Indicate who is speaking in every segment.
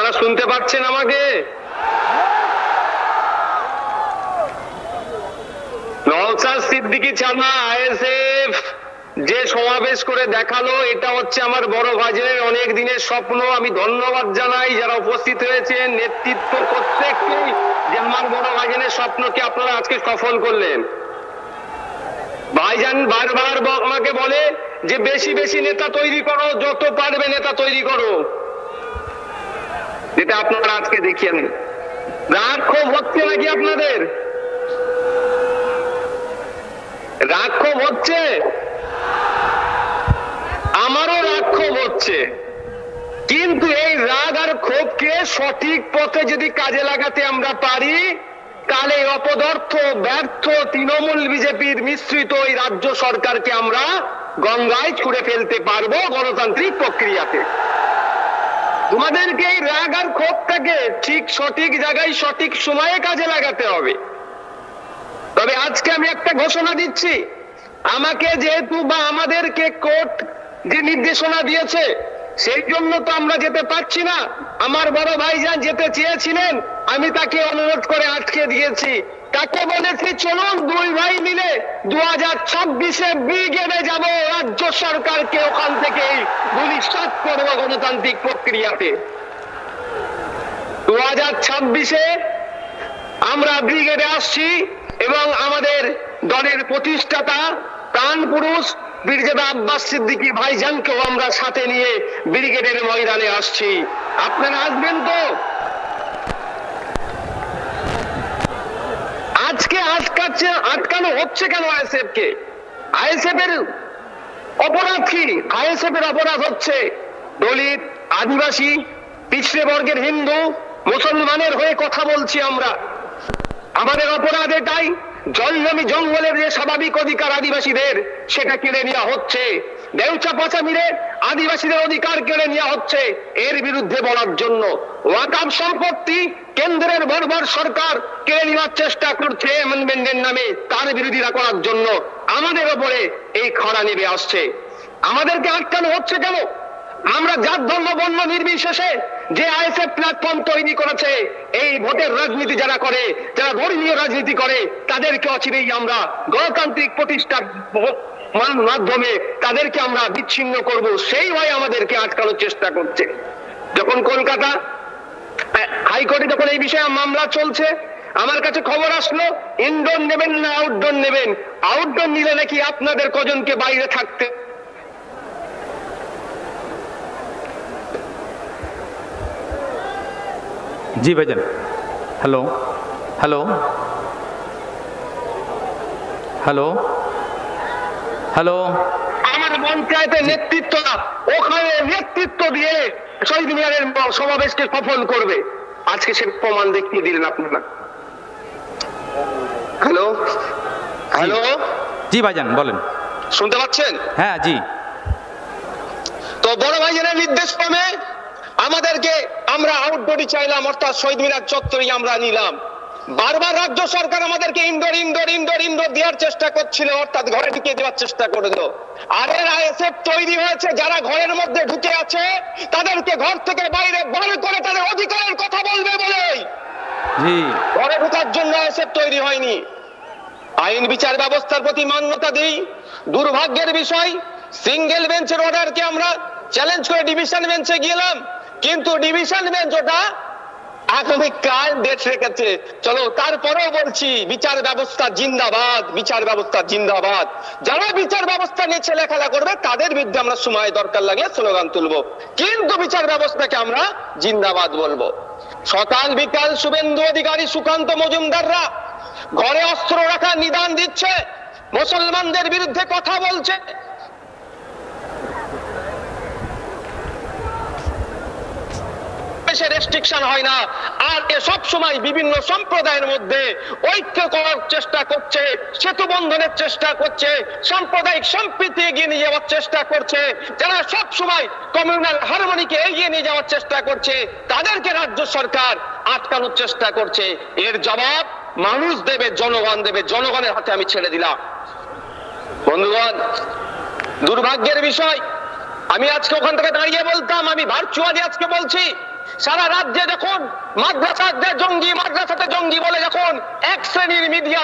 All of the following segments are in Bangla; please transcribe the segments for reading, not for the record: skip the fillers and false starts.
Speaker 1: আপনারা শুনতে পাচ্ছেন আমাকে? নওশাদ সিদ্দিকী ছানা আইএসএফ যে সমাবেশ করে দেখালো, এটা হচ্ছে আমার বড় ভাইজানের অনেক দিনের স্বপ্ন। আমি ধন্যবাদ জানাই যারা উপস্থিত হয়েছেন, নেতৃত্ব প্রত্যেককেই, যে আমার বড় ভাইজানের স্বপ্নকে আপনারা আজকে সফল করলেন। ভাইজান বারবার আমাকে বলে যে বেশি বেশি নেতা তৈরি করো, যত পারবে নেতা তৈরি করো, যেটা আপনারা আজকে দেখিয়েন। রাগ ক্ষোভ হচ্ছে নাকি আপনাদের? রাগ ক্ষোভ হচ্ছে? আমারও রাগ ক্ষোভ হচ্ছে, কিন্তু এই রাগ আর ক্ষোভকে সঠিক পথে যদি কাজে লাগাতে আমরা পারি, তাহলে অপদার্থ ব্যর্থ তৃণমূল বিজেপির মিশ্রিত এই রাজ্য সরকারকে আমরা গঙ্গায় ছুঁড়ে ফেলতে পারবো গণতান্ত্রিক প্রক্রিয়াতে। তোমাদেরকে এই রাগ আর ক্ষোভটাকে ঠিক সঠিক জায়গায় সঠিক সময়ে কাজে লাগাতে হবে। তবে আজকে আমি একটা ঘোষণা দিচ্ছি, আমাকে যেহেতু বা আমাদেরকে কোর্ট যে নির্দেশনা দিয়েছে, সেই জন্য তো আমরা যেতে পারছি না। আমার বড় ভাইজান যেতে চেয়েছিলেন, আমি তাকে অনুরোধ করে আটকে দিয়েছি। তাকে বলেছি চলুন দুই ভাই মিলে 2026-এ ব্রিগেডে যাব, রাজ্য সরকারকে ওখান থেকেই ভবিষ্যৎ করবো গণতান্ত্রিক প্রক্রিয়াতে। 2026-এ আমরা ব্রিগেডে আসছি এবং আমাদের দলের প্রতিষ্ঠাতা প্রাণ পুরুষ বীরজাদা আব্বাস সিদ্দিকী ভাইজানকেও আমরা সাথে নিয়ে ব্রিগেডের ময়দানে আসছি। আপনারা আসবেন তো? আজকে আটকানো হচ্ছে কেন আইএসএফ কে? আইএসএফ এর অপরাধ কি? আইএসএফ এর অপরাধ হচ্ছে দলিত, আদিবাসী, পিছড়ে বর্গের হিন্দু, মুসলমানের হয়ে কথা বলছি আমরা। আমাদের অপরাধ এটাই, জলজমি জঙ্গলের যে স্বাভাবিক অধিকার আদিবাসীদের, সেটা কেড়ে নেওয়া হচ্ছে। দেউচা পাচামিরে আদিবাসীদের অধিকার কেড়ে নেওয়া হচ্ছে, এর বিরুদ্ধে বলার জন্য। ওয়াকফ সম্পত্তি কেন্দ্রের বর্বর সরকার কেড়ে নেওয়ার চেষ্টা করছে অ্যামেন্ডমেন্টের নামে, তার বিরোধিতা করার জন্য আমাদের ওপরে এই খরা নেমে আসছে। আমাদেরকে আটকানো হচ্ছে কেন? আমরা জাত ধর্ম বর্ণ নির্বিশেষে যে আইএসএফ প্ল্যাটফর্ম তৈরি করেছে, এই ভোটের রাজনীতি যারা করে, যারা ধর্মীয় রাজনীতি করে, তাদেরকে অচিরেই আমরা গণতান্ত্রিক প্রতিষ্ঠার মাধ্যমে তাদেরকে আমরা বিচ্ছিন্ন করব, সেই ভয় আমাদেরকে আটকানোর চেষ্টা করছে। যখন কলকাতা হাইকোর্টে যখন এই বিষয়ে মামলা চলছে, আমার কাছে খবর আসলো ইনডোর নেবেন না আউটডোর নেবেন। আউটডোর নিলে নাকি আপনাদের কজনকে বাইরে থাকতে।
Speaker 2: জি ভাইজান, হ্যালো হ্যালো হ্যালো হ্যালো।
Speaker 1: আমার পঞ্চায়েতের নেতৃত্ব ওখানে নেতৃত্ব দিয়ে শহীদ মিনারের সমাবেশকে সফল করবে, আজকে সে প্রমাণ দেখিয়ে দিলেন আপনারা। হ্যালো হ্যালো,
Speaker 2: জি ভাইজান বলেন,
Speaker 1: শুনতে পাচ্ছেন?
Speaker 2: হ্যাঁ জি।
Speaker 1: তো বড় ভাইজানের নির্দেশ ক্রমে আমাদেরকে আমরা আউটডোরই চাইলাম, অর্থাৎ শহীদ মিনার চত্বরই আমরা নিলাম। বারবার রাজ্য সরকার আমাদেরকে ইনডোর ইনডোর ইনডোর ইনডোর দেওয়ার চেষ্টা করছিল, অর্থাৎ ঘরে ঢুকিয়ে দেওয়ার চেষ্টা করে দিল। আর এর আইএসএফ তৈরি হয়েছে, যারা ঘরের মধ্যে ঢুকে আছে তাদেরকে ঘর থেকে বাইরে বার করে তাদের অধিকারের কথা বলবে বলেই ঘরে ঢোকার জন্য আইএসএফ তৈরি হয়নি। আইন বিচার ব্যবস্থার প্রতি মান্যতা দিই। দুর্ভাগ্যের বিষয়, সিঙ্গেল বেঞ্চের অর্ডারকে আমরা চ্যালেঞ্জ করে ডিভিশন বেঞ্চে গেলাম, কিন্তু ডিভিশন বেঞ্চ ওটা আগামীকাল ডেট রেখেছে। চলো, তারপরেও বলছি বিচার ব্যবস্থা জিন্দাবাদ, বিচার ব্যবস্থা জিন্দাবাদ। যারা বিচার ব্যবস্থা নিয়ে ছেলেখেলা করবে তাদের বিরুদ্ধে আমরা সময় দরকার লাগলে স্লোগান তুলবো, কিন্তু বিচার ব্যবস্থাকে আমরা জিন্দাবাদ বলবো। সকাল বিকাল শুভেন্দু অধিকারী, সুকান্ত মজুমদাররা ঘরে অস্ত্র রাখার নিদান দিচ্ছে, মুসলমানদের বিরুদ্ধে কথা বলছে। রেস্ট্রিকশন হয় না, আর সব সময় বিভিন্ন সম্প্রদায়ের মধ্যে ঐক্য করার চেষ্টা করছে, সেতু বন্ধনের চেষ্টা করছে, সাম্প্রদায়িক সম্প্রীতি এগিয়ে নিয়ে যাওয়ার চেষ্টা করছে। যারা সব সময় কমিউনাল হারমোনিকে এগিয়ে নিয়ে যাওয়ার চেষ্টা করছে, তাদেরকে রাজ্য সরকার আটকানোর চেষ্টা করছে। এর জবাব মানুষ দেবে, জনগণ দেবে। জনগণের হাতে আমি ছেড়ে দিলাম। বন্ধুগণ, দুর্ভাগ্যের বিষয়, আমি আজকে ওখান থেকে দাঁড়িয়ে বলতাম, আমি ভার্চুয়ালি আজকে বলছি, সারা রাজ্যে যখন মাদ্রাসাতে জঙ্গি বলে যখন এক শ্রেণীর মিডিয়া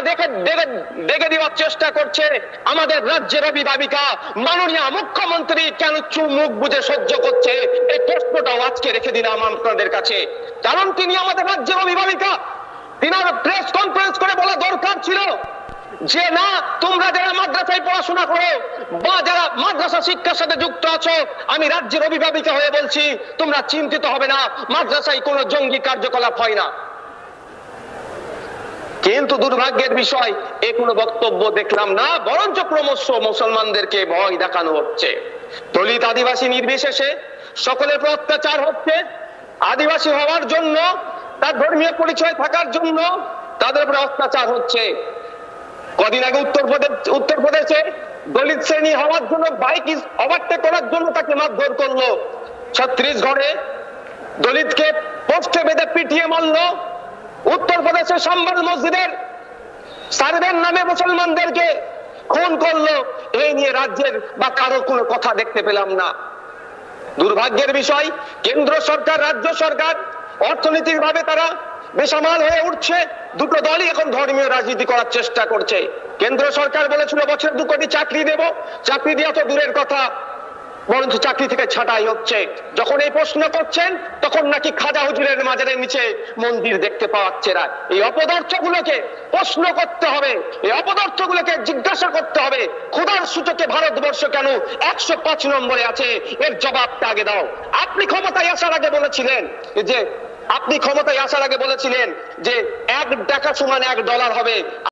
Speaker 1: দেখে দেওয়ার চেষ্টা করছে, আমাদের রাজ্যের অভিভাবিকা মাননীয় মুখ্যমন্ত্রী কেন মুখ বুঝে সহ্য করছে, এই প্রশ্নটাও আজকে রেখে দিলাম আপনাদের কাছে। কারণ তিনি আমাদের রাজ্যের অভিভাবিকা, তিনার প্রেস কনফারেন্স করে বলা দরকার ছিল যে না, তোমরা যারা মাদ্রাসায় পড়াশোনা করো বা যারা মাদ্রাসা শিক্ষার সাথে যুক্ত আছো, আমি রাজ্যের অভিভাবিকা হয়ে বলছি, তোমরা চিন্তিত হবে না, মাদ্রাসায় কোনো জঙ্গি কার্যকলাপ হয় না। কিন্তু দুর্ভাগ্যের বিষয়, এ কোনো বক্তব্য দেখলাম না, বরঞ্চ ক্রমশ মুসলমানদেরকে ভয় দেখানো হচ্ছে। দলিত আদিবাসী নির্বিশেষে সকলের উপর অত্যাচার হচ্ছে। আদিবাসী হওয়ার জন্য, তার ধর্মীয় পরিচয় থাকার জন্য তাদের উপরে অত্যাচার হচ্ছে। কদিন আগে উত্তরপ্রদেশে দলিত শ্রেণী হওয়ার জন্য বাইক ওভারটেক করার জন্য তাকে মারধর করলো। ছত্তিশগড়ে দলিতকে পোস্টে বেঁধে পিটিয়ে মারলো। উত্তরপ্রদেশের সম্বল মসজিদের সার্ভের নামে মুসলমানদেরকে খুন করলো। এই নিয়ে রাজ্যের বা কারো কোনো কথা দেখতে পেলাম না। দুর্ভাগ্যের বিষয়, কেন্দ্র সরকার রাজ্য সরকার অর্থনৈতিক ভাবে তারা বেসামাল হয়ে উঠছে। দুটো দলই এখন ধর্মীয় রাজনীতি করার চেষ্টা করছে। কেন্দ্র সরকার বলেছিল বছরে 2 কোটি চাকরি দেব, চাকরি দেওয়া তো দূরের কথা, বরঞ্চ চাকরি থেকে ছাঁটাই হচ্ছে। যখন এই প্রশ্ন করছেন তখন নাকি খাজা হুজুরের মাজারের নিচে মন্দির দেখতে পাওয়াচ্ছে না। এই অপদার্থগুলোকে প্রশ্ন করতে হবে, এই অপদার্থগুলোকে জিজ্ঞাসা করতে হবে, খোদার সূচকে ভারতবর্ষ কেন 105 নম্বরে আছে, এর জবাবটা আগে দাও। আপনি ক্ষমতায় আসার আগে বলেছিলেন যে 1 টাকা সমান $1 হবে।